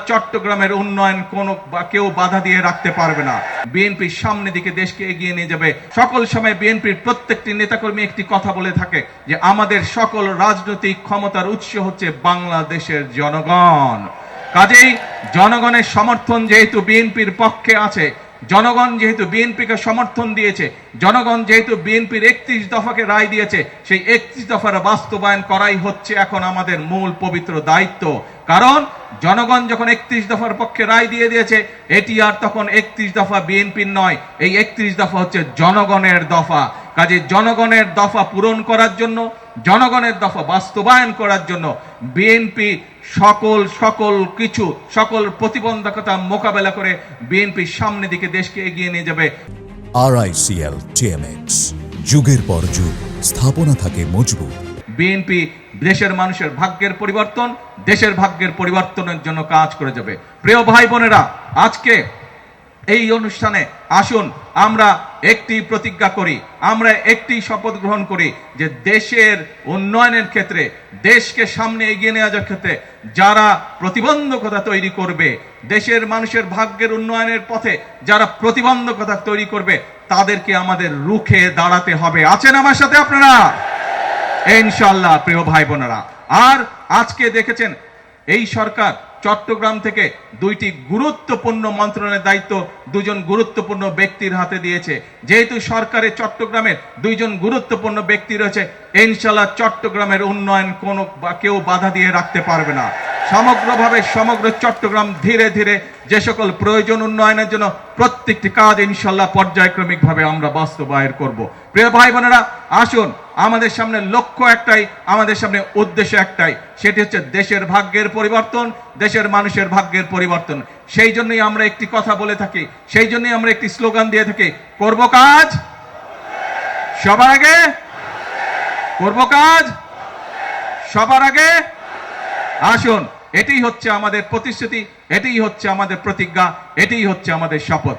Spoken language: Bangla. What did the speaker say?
চট্টগ্রামের উন্নয়ন কেউ বাধা দিয়ে রাখতে পারবে না। বিএনপি সামনের দিকে দেশকে এগিয়ে নিয়ে যাবে। সকল সময় বিএনপির প্রত্যেকটি নেতাকর্মী একটি কথা বলে থাকে যে আমাদের সকল রাজনৈতিক ক্ষমতার উৎস হচ্ছে বাংলাদেশের জনগণ। কাজেই জনগণের সমর্থন যেহেতু বিএনপির পক্ষে আছে, জনগণ যেহেতু বিএনপিকে সমর্থন দিয়েছে, জনগণ যেহেতু বিএনপির 31 দফাকে রায় দিয়েছে, সেই 31 দফার বাস্তবায়ন করাই হচ্ছে এখন আমাদের মূল পবিত্র দায়িত্ব। কারণ জনগণ যখন 31 দফার পক্ষে রায় দিয়ে দিয়েছে, এটি আর তখন 31 দফা বিএনপির নয়, এই 31 দফা হচ্ছে জনগণের দফা। কাজে জনগণের দফা পূরণ করার জন্য, জনগণের দফা বাস্তবায়ন করার জন্য বিএনপি সকল প্রতিবন্ধকতা মোকাবেলা করে বিএনপি সামনের দিকে দেশকে এগিয়ে নিয়ে যাবে। RICL TMX, যুগের পর যুগ স্থাপনা থাকে মজবুত। বিএনপি দেশের মানুষের ভাগ্যের পরিবর্তন, দেশের ভাগ্যের পরিবর্তনের জন্য কাজ করে যাবে। প্রিয় ভাই বোনেরা, আজকে এই অনুষ্ঠানে আসুন আমরা একটি প্রতিজ্ঞা করি, আমরা একটি শপথ গ্রহণ করি যে দেশের উন্নয়নের ক্ষেত্রে, দেশকে সামনে এগিয়ে নিয়ে যাওয়ার ক্ষেত্রে যারা প্রতিবন্ধকতা তৈরি করবে, দেশের মানুষের ভাগ্যের উন্নয়নের পথে যারা প্রতিবন্ধকতা তৈরি করবে, তাদেরকে আমাদের রুখে দাঁড়াতে হবে। আছেন আমার সাথে আপনারা? ইনশাআল্লাহ। প্রিয় ভাই বোনেরা, আর আজকে দেখেছেন এই সরকার চট্টগ্রাম থেকে দুইটি গুরুত্বপূর্ণ মন্ত্রণালয়ের দায়িত্ব দুজন গুরুত্বপূর্ণ ব্যক্তির হাতে দিয়েছে। যেহেতু সরকারের চট্টগ্রামের দুইজন গুরুত্বপূর্ণ ব্যক্তি রয়েছে, ইনশাআল্লাহ চট্টগ্রামের উন্নয়ন কেউ বাধা দিয়ে রাখতে পারবে না। সমগ্রভাবে সমগ্র চট্টগ্রাম ধীরে ধীরে যে সকল প্রয়োজন উন্নয়নের জন্য প্রত্যেকটি কাজ ইনশাআল্লাহ পর্যায়ক্রমিকভাবে আমরা বাস্তবায়ন করব। প্রিয় ভাই বোনেরা, আসুন আমাদের সামনে লক্ষ্য একটাই, আমাদের সামনে উদ্দেশ্য একটাই, সেটি হচ্ছে দেশের ভাগ্যের পরিবর্তন, দেশের মানুষের ভাগ্যের পরিবর্তন। সেই জন্যই আমরা একটি কথা বলে থাকি, সেই জন্যই আমরা একটি স্লোগান দিয়ে থাকি, করব কাজ সবার আগে, করব কাজ সবার আগে। আসুন, এটাই হচ্ছে আমাদের প্রতিশ্রুতি, এটাই হচ্ছে আমাদের প্রতিজ্ঞা, এটাই হচ্ছে আমাদের শপথ।